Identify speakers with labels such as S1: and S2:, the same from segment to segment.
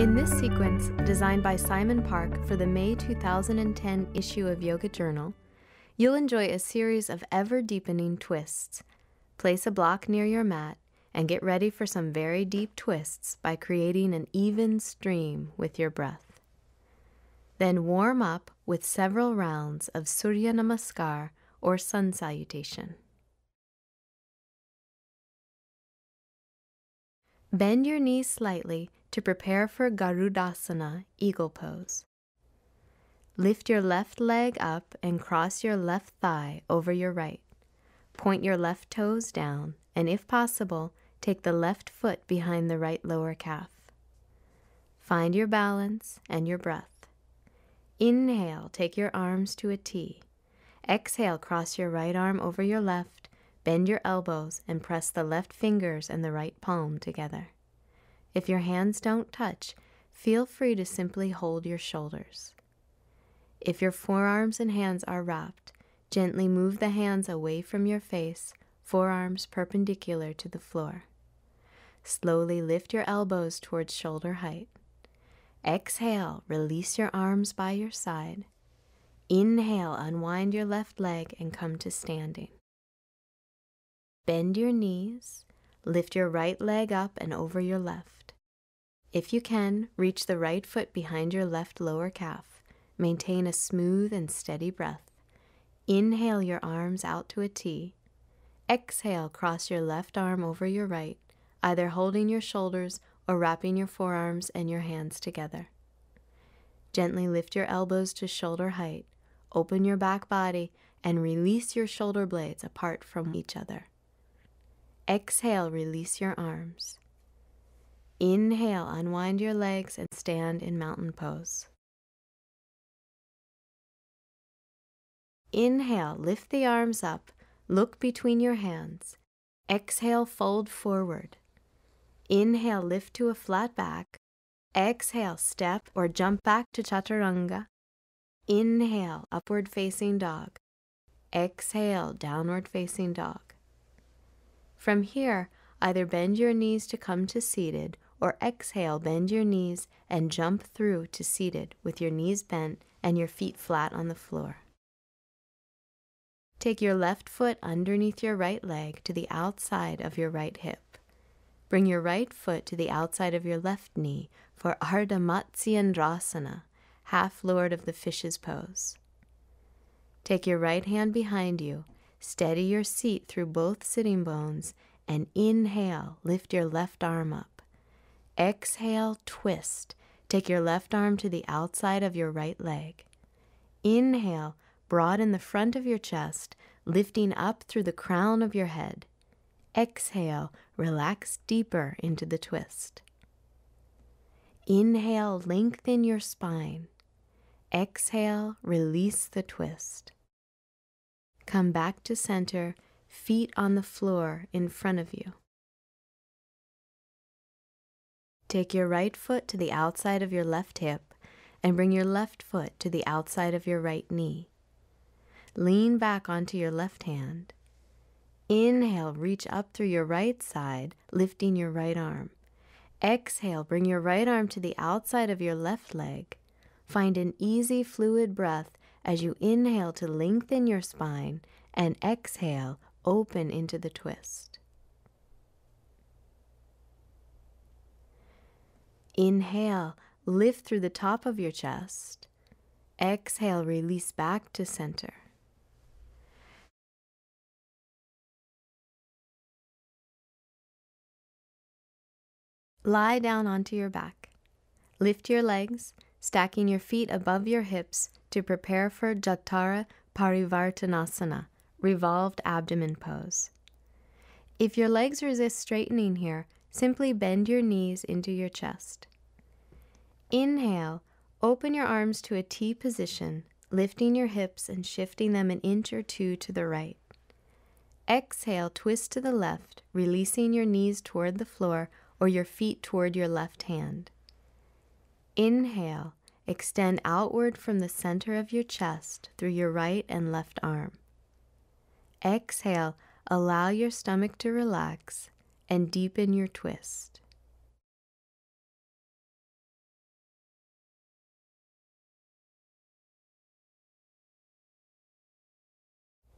S1: In this sequence, designed by Simon Park for the May 2010 issue of Yoga Journal, you'll enjoy a series of ever-deepening twists. Place a block near your mat and get ready for some very deep twists by creating an even stream with your breath. Then warm up with several rounds of Surya Namaskar or sun salutation. Bend your knees slightly to prepare for Garudasana, eagle pose. Lift your left leg up and cross your left thigh over your right. Point your left toes down, and if possible, take the left foot behind the right lower calf. Find your balance and your breath. Inhale, take your arms to a T. Exhale, cross your right arm over your left, bend your elbows, and press the left fingers and the right palm together. If your hands don't touch, feel free to simply hold your shoulders. If your forearms and hands are wrapped, gently move the hands away from your face, forearms perpendicular to the floor. Slowly lift your elbows towards shoulder height. Exhale, release your arms by your side. Inhale, unwind your left leg and come to standing. Bend your knees, lift your right leg up and over your left. If you can, reach the right foot behind your left lower calf. Maintain a smooth and steady breath. Inhale your arms out to a T. Exhale, cross your left arm over your right, either holding your shoulders or wrapping your forearms and your hands together. Gently lift your elbows to shoulder height, open your back body, and release your shoulder blades apart from each other. Exhale, release your arms. Inhale, unwind your legs and stand in mountain pose. Inhale, lift the arms up, look between your hands. Exhale, fold forward. Inhale, lift to a flat back. Exhale, step or jump back to Chaturanga. Inhale, upward facing dog. Exhale, downward facing dog. From here, either bend your knees to come to seated, or exhale, bend your knees and jump through to seated with your knees bent and your feet flat on the floor. Take your left foot underneath your right leg to the outside of your right hip. Bring your right foot to the outside of your left knee for Ardha Matsyendrasana, half Lord of the Fishes pose. Take your right hand behind you, steady your seat through both sitting bones, and inhale, lift your left arm up. Exhale, twist. Take your left arm to the outside of your right leg. Inhale, broaden the front of your chest, lifting up through the crown of your head. Exhale, relax deeper into the twist. Inhale, lengthen your spine. Exhale, release the twist. Come back to center, feet on the floor in front of you. Take your right foot to the outside of your left hip and bring your left foot to the outside of your right knee. Lean back onto your left hand. Inhale, reach up through your right side, lifting your right arm. Exhale, bring your right arm to the outside of your left leg. Find an easy, fluid breath as you inhale to lengthen your spine and exhale, open into the twist. Inhale, lift through the top of your chest. Exhale, release back to center. Lie down onto your back. Lift your legs, stacking your feet above your hips to prepare for Jatara Parivartanasana, revolved abdomen pose. If your legs resist straightening here, simply bend your knees into your chest. Inhale, open your arms to a T position, lifting your hips and shifting them an inch or two to the right. Exhale, twist to the left, releasing your knees toward the floor or your feet toward your left hand. Inhale, extend outward from the center of your chest through your right and left arm. Exhale, allow your stomach to relax and deepen your twist.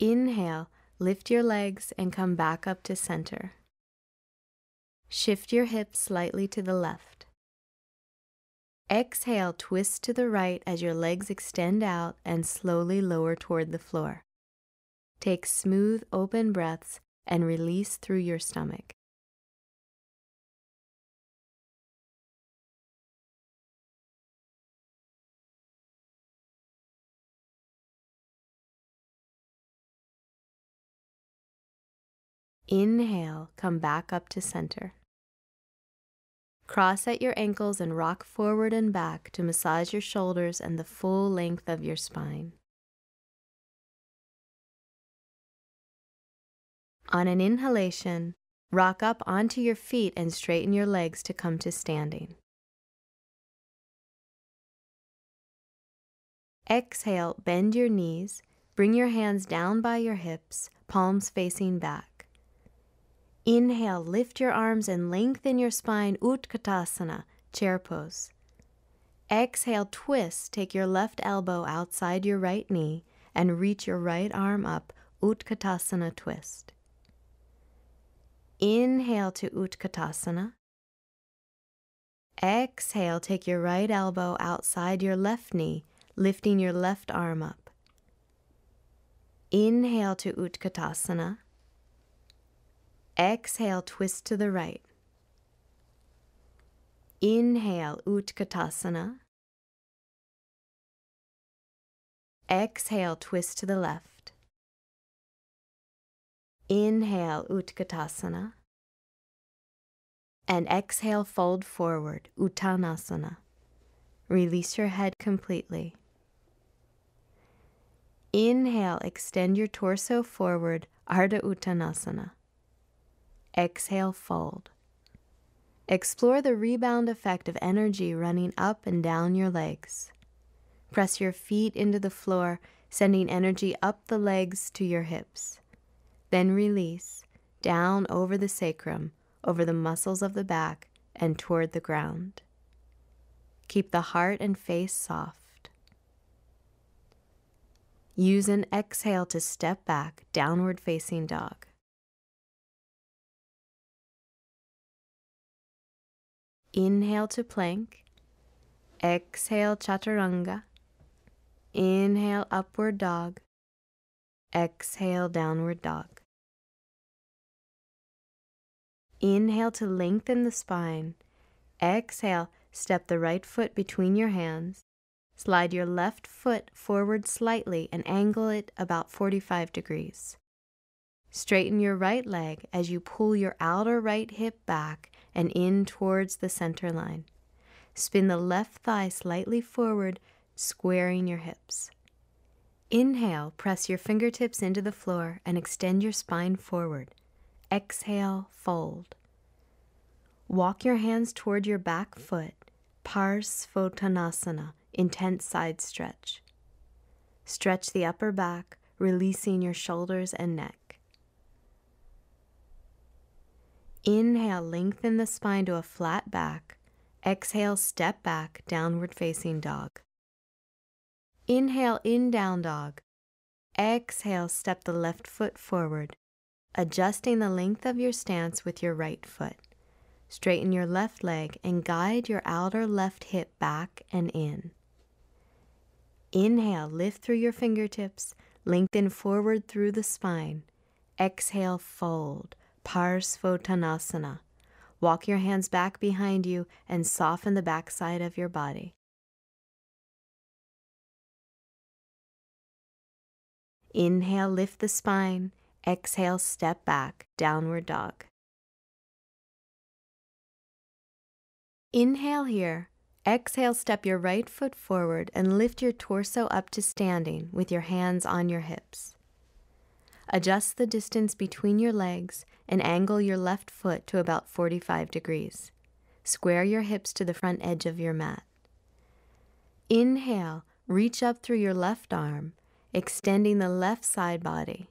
S1: Inhale, lift your legs and come back up to center. Shift your hips slightly to the left. Exhale, twist to the right as your legs extend out and slowly lower toward the floor. Take smooth, open breaths and release through your stomach. Inhale, come back up to center. Cross at your ankles and rock forward and back to massage your shoulders and the full length of your spine. On an inhalation, rock up onto your feet and straighten your legs to come to standing. Exhale, bend your knees, bring your hands down by your hips, palms facing back. Inhale, lift your arms and lengthen your spine, Utkatasana, chair pose. Exhale, twist, take your left elbow outside your right knee and reach your right arm up, Utkatasana twist. Inhale to Utkatasana. Exhale, take your right elbow outside your left knee, lifting your left arm up. Inhale to Utkatasana. Exhale, twist to the right. Inhale, Utkatasana. Exhale, twist to the left. Inhale, Utkatasana. And exhale, fold forward, Uttanasana. Release your head completely. Inhale, extend your torso forward, Ardha Uttanasana. Exhale, fold. Explore the rebound effect of energy running up and down your legs. Press your feet into the floor, sending energy up the legs to your hips. Then release, down over the sacrum, over the muscles of the back, and toward the ground. Keep the heart and face soft. Use an exhale to step back, downward facing dog. Inhale to plank. Exhale, chaturanga. Inhale, upward dog. Exhale, downward dog. Inhale to lengthen the spine. Exhale, step the right foot between your hands. Slide your left foot forward slightly and angle it about 45 degrees. Straighten your right leg as you pull your outer right hip back and in towards the center line. Spin the left thigh slightly forward, squaring your hips. Inhale, press your fingertips into the floor and extend your spine forward. Exhale, fold. Walk your hands toward your back foot, Parsvottanasana, intense side stretch. Stretch the upper back, releasing your shoulders and neck. Inhale, lengthen the spine to a flat back. Exhale, step back, downward facing dog. Inhale, in down dog. Exhale, step the left foot forward, adjusting the length of your stance with your right foot. Straighten your left leg and guide your outer left hip back and in. Inhale, lift through your fingertips, lengthen forward through the spine. Exhale, fold, Parsvottanasana. Walk your hands back behind you and soften the backside of your body. Inhale, lift the spine. Exhale, step back, downward dog. Inhale here. Exhale, step your right foot forward and lift your torso up to standing with your hands on your hips. Adjust the distance between your legs and angle your left foot to about 45 degrees. Square your hips to the front edge of your mat. Inhale, reach up through your left arm, extending the left side body.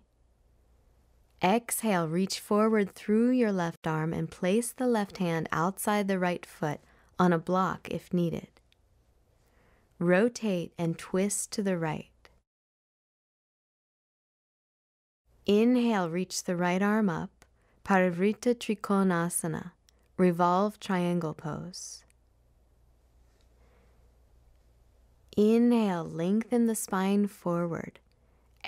S1: Exhale, reach forward through your left arm and place the left hand outside the right foot on a block if needed. Rotate and twist to the right. Inhale, reach the right arm up, Parivrtta Trikonasana, revolve triangle pose. Inhale, lengthen the spine forward.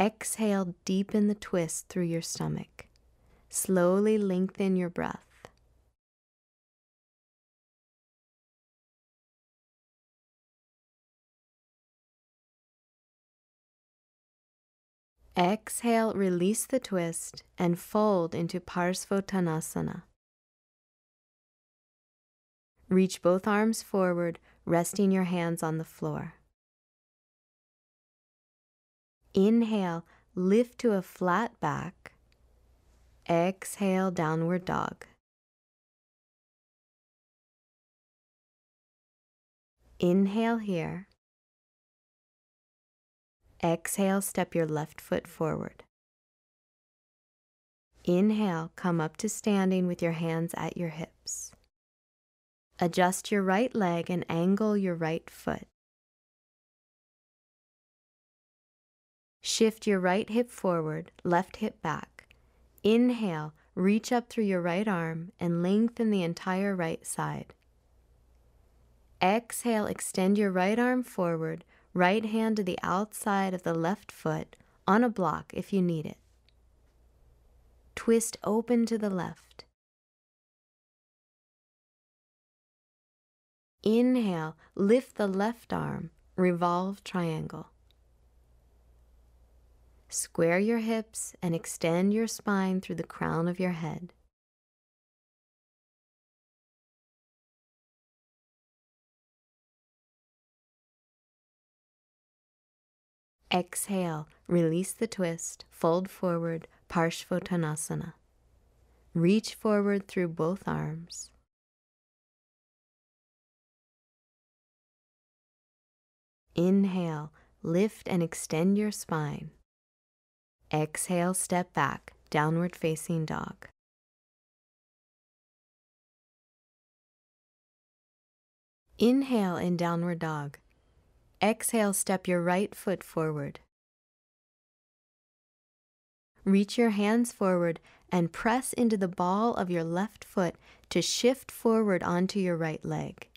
S1: Exhale, deepen the twist through your stomach. Slowly lengthen your breath. Exhale, release the twist and fold into Parsvottanasana. Reach both arms forward, resting your hands on the floor. Inhale, lift to a flat back. Exhale, downward dog. Inhale here. Exhale, step your left foot forward. Inhale, come up to standing with your hands at your hips. Adjust your right leg and angle your right foot. Shift your right hip forward, left hip back. Inhale, reach up through your right arm and lengthen the entire right side. Exhale, extend your right arm forward, right hand to the outside of the left foot on a block if you need it. Twist open to the left. Inhale, lift the left arm, revolve triangle. Square your hips and extend your spine through the crown of your head. Exhale, release the twist, fold forward, Parsvottanasana. Reach forward through both arms. Inhale, lift and extend your spine. Exhale, step back, downward facing dog. Inhale in downward dog. Exhale, step your right foot forward. Reach your hands forward and press into the ball of your left foot to shift forward onto your right leg.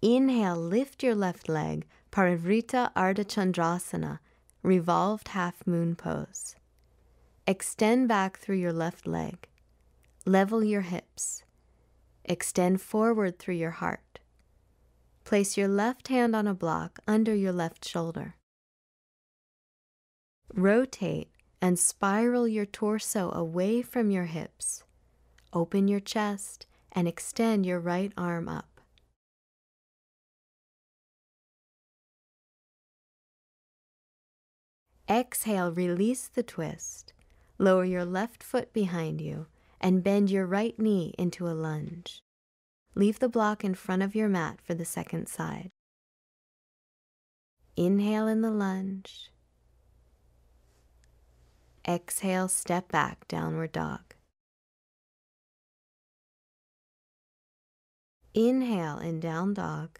S1: Inhale, lift your left leg, Parivrtta Ardha revolved half moon pose. Extend back through your left leg. Level your hips. Extend forward through your heart. Place your left hand on a block under your left shoulder. Rotate and spiral your torso away from your hips. Open your chest and extend your right arm up. Exhale, release the twist. Lower your left foot behind you and bend your right knee into a lunge. Leave the block in front of your mat for the second side. Inhale in the lunge. Exhale, step back, downward dog. Inhale in down dog.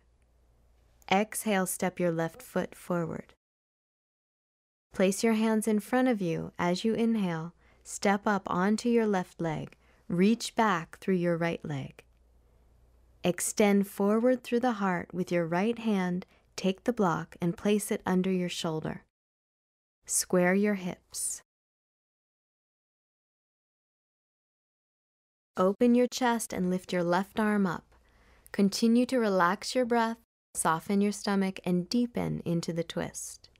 S1: Exhale, step your left foot forward. Place your hands in front of you as you inhale. Step up onto your left leg. Reach back through your right leg. Extend forward through the heart with your right hand. Take the block and place it under your shoulder. Square your hips. Open your chest and lift your left arm up. Continue to relax your breath, soften your stomach, and deepen into the twist.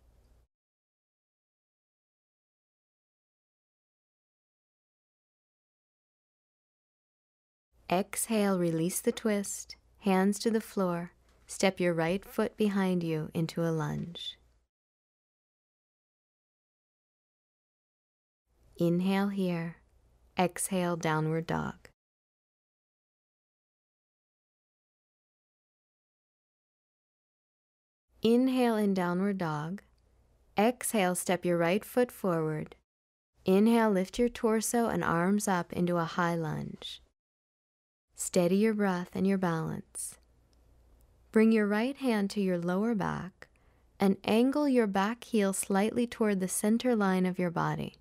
S1: Exhale, release the twist, hands to the floor. Step your right foot behind you into a lunge. Inhale here. Exhale, downward dog. Inhale in downward dog. Exhale, step your right foot forward. Inhale, lift your torso and arms up into a high lunge. Steady your breath and your balance. Bring your right hand to your lower back and angle your back heel slightly toward the center line of your body.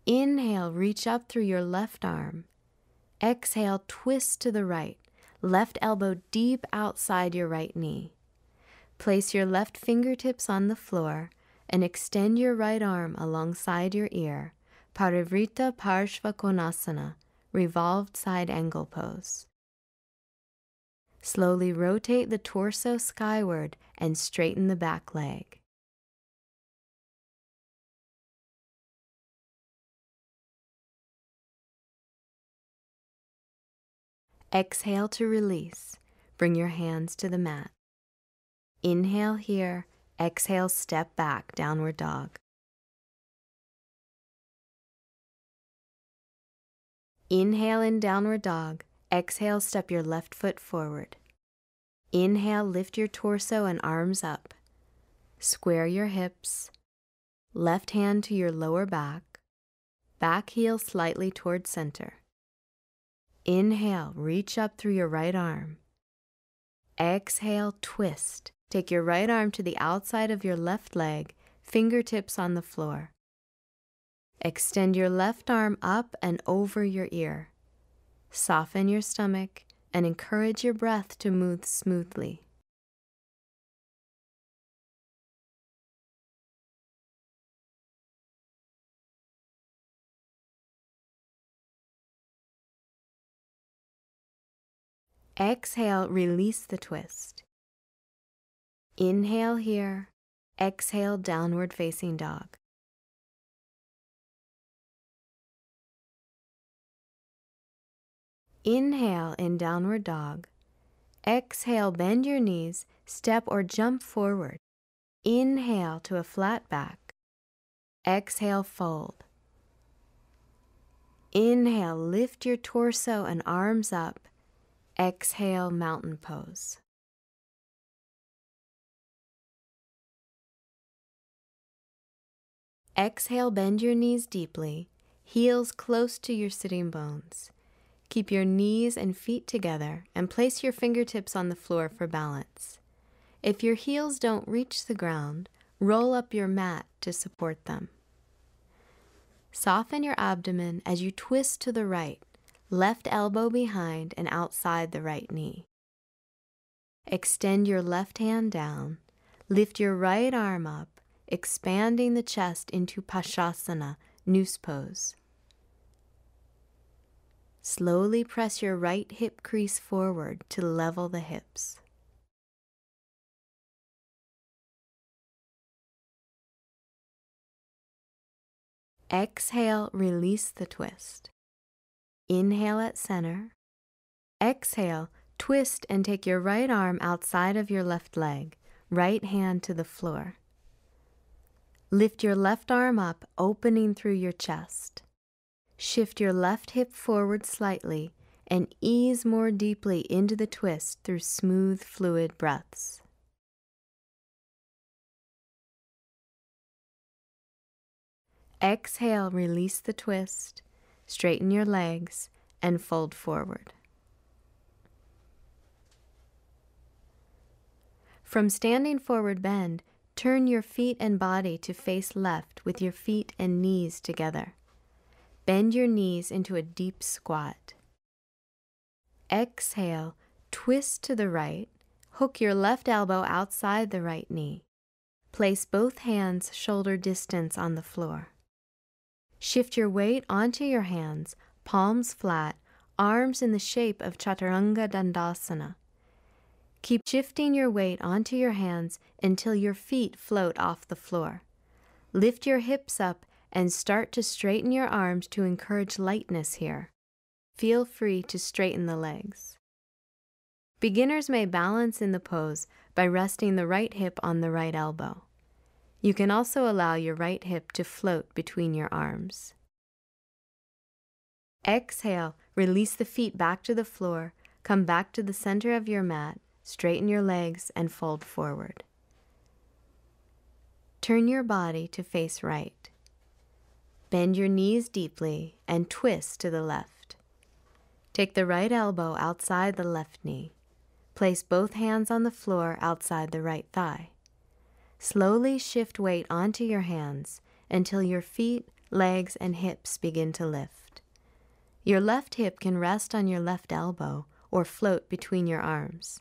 S1: Inhale, reach up through your left arm. Exhale, twist to the right. Left elbow deep outside your right knee. Place your left fingertips on the floor and extend your right arm alongside your ear. Parivrita Parshva Konasana, revolved side angle pose. Slowly rotate the torso skyward and straighten the back leg. Exhale to release. Bring your hands to the mat. Inhale here. Exhale, step back, downward dog. Inhale in downward dog. Exhale, step your left foot forward. Inhale, lift your torso and arms up. Square your hips. Left hand to your lower back. Back heel slightly towards center. Inhale, reach up through your right arm. Exhale, twist. Take your right arm to the outside of your left leg, fingertips on the floor. Extend your left arm up and over your ear. Soften your stomach and encourage your breath to move smoothly. Exhale, release the twist. Inhale here. Exhale, downward facing dog. Inhale in downward dog. Exhale, bend your knees, step or jump forward. Inhale to a flat back. Exhale, fold. Inhale, lift your torso and arms up. Exhale, mountain pose. Exhale, bend your knees deeply, heels close to your sitting bones. Keep your knees and feet together and place your fingertips on the floor for balance. If your heels don't reach the ground, roll up your mat to support them. Soften your abdomen as you twist to the right, left elbow behind and outside the right knee. Extend your left hand down, lift your right arm up, expanding the chest into Pashasana, noose pose. Slowly press your right hip crease forward to level the hips. Exhale, release the twist. Inhale at center. Exhale, twist and take your right arm outside of your left leg, right hand to the floor. Lift your left arm up, opening through your chest. Shift your left hip forward slightly and ease more deeply into the twist through smooth, fluid breaths. Exhale, release the twist, straighten your legs, and fold forward. From standing forward bend, turn your feet and body to face left with your feet and knees together. Bend your knees into a deep squat. Exhale, twist to the right, hook your left elbow outside the right knee. Place both hands shoulder distance on the floor. Shift your weight onto your hands, palms flat, arms in the shape of Chaturanga Dandasana. Keep shifting your weight onto your hands until your feet float off the floor. Lift your hips up and start to straighten your arms to encourage lightness here. Feel free to straighten the legs. Beginners may balance in the pose by resting the right hip on the right elbow. You can also allow your right hip to float between your arms. Exhale, release the feet back to the floor, come back to the center of your mat, straighten your legs and fold forward. Turn your body to face right. Bend your knees deeply and twist to the left. Take the right elbow outside the left knee. Place both hands on the floor outside the right thigh. Slowly shift weight onto your hands until your feet legs, and hips begin to lift. Your left hip can rest on your left elbow or float between your arms.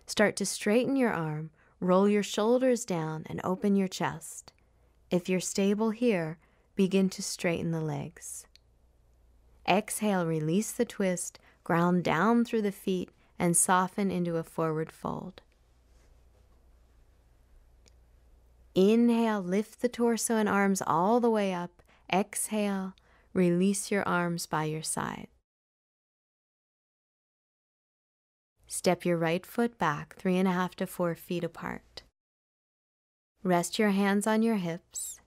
S1: Start to straighten your arm, roll your shoulders down, and open your chest. If you're stable here, begin to straighten the legs. Exhale, release the twist, ground down through the feet, and soften into a forward fold. Inhale, lift the torso and arms all the way up. Exhale, release your arms by your side. Step your right foot back 3.5 to 4 feet apart. Rest your hands on your hips.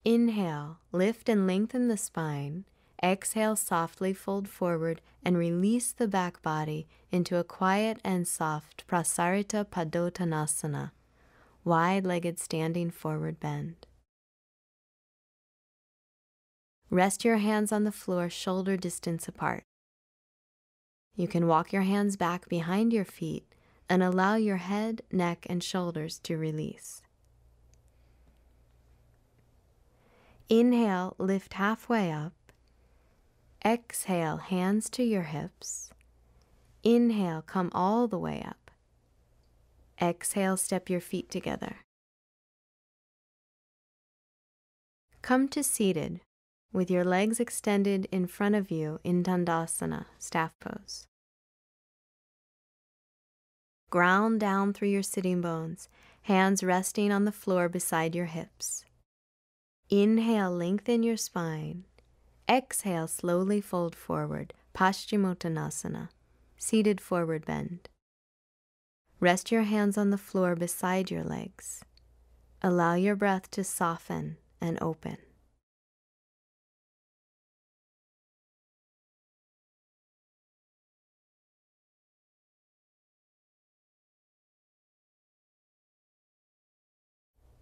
S1: Inhale, lift and lengthen the spine. Exhale, softly fold forward and release the back body into a quiet and soft Prasarita Padottanasana, wide-legged standing forward bend. Rest your hands on the floor, shoulder distance apart. You can walk your hands back behind your feet and allow your head, neck, and shoulders to release. Inhale, lift halfway up. Exhale, hands to your hips. Inhale, come all the way up. Exhale, step your feet together. Come to seated with your legs extended in front of you in Tandasana, staff pose. Ground down through your sitting bones, hands resting on the floor beside your hips. Inhale, lengthen your spine. Exhale, slowly fold forward, Paschimottanasana, seated forward bend. Rest your hands on the floor beside your legs. Allow your breath to soften and open.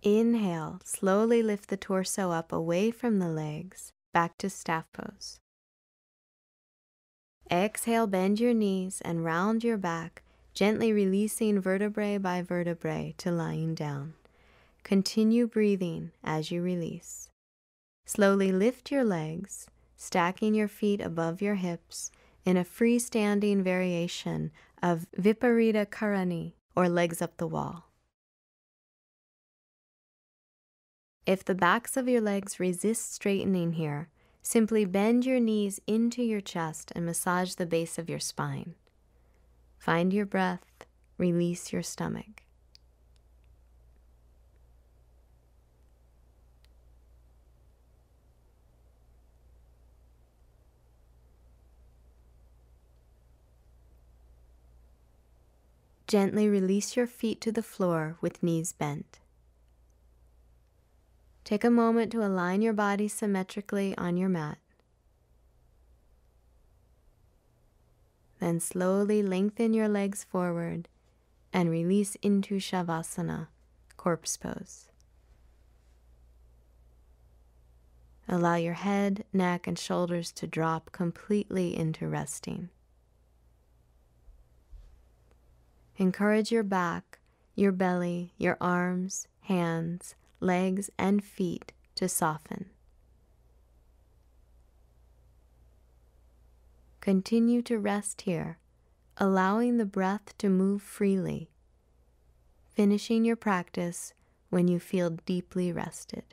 S1: Inhale, slowly lift the torso up away from the legs, back to staff pose. Exhale, bend your knees and round your back, gently releasing vertebrae by vertebrae to lying down. Continue breathing as you release. Slowly lift your legs, stacking your feet above your hips in a freestanding variation of Viparita Karani, or legs up the wall. If the backs of your legs resist straightening here, simply bend your knees into your chest and massage the base of your spine. Find your breath, release your stomach. Gently release your feet to the floor with knees bent. Take a moment to align your body symmetrically on your mat. Then slowly lengthen your legs forward and release into Shavasana, corpse pose. Allow your head, neck, and shoulders to drop completely into resting. Encourage your back, your belly, your arms, hands, legs, and feet to soften. Continue to rest here, allowing the breath to move freely, finishing your practice when you feel deeply rested.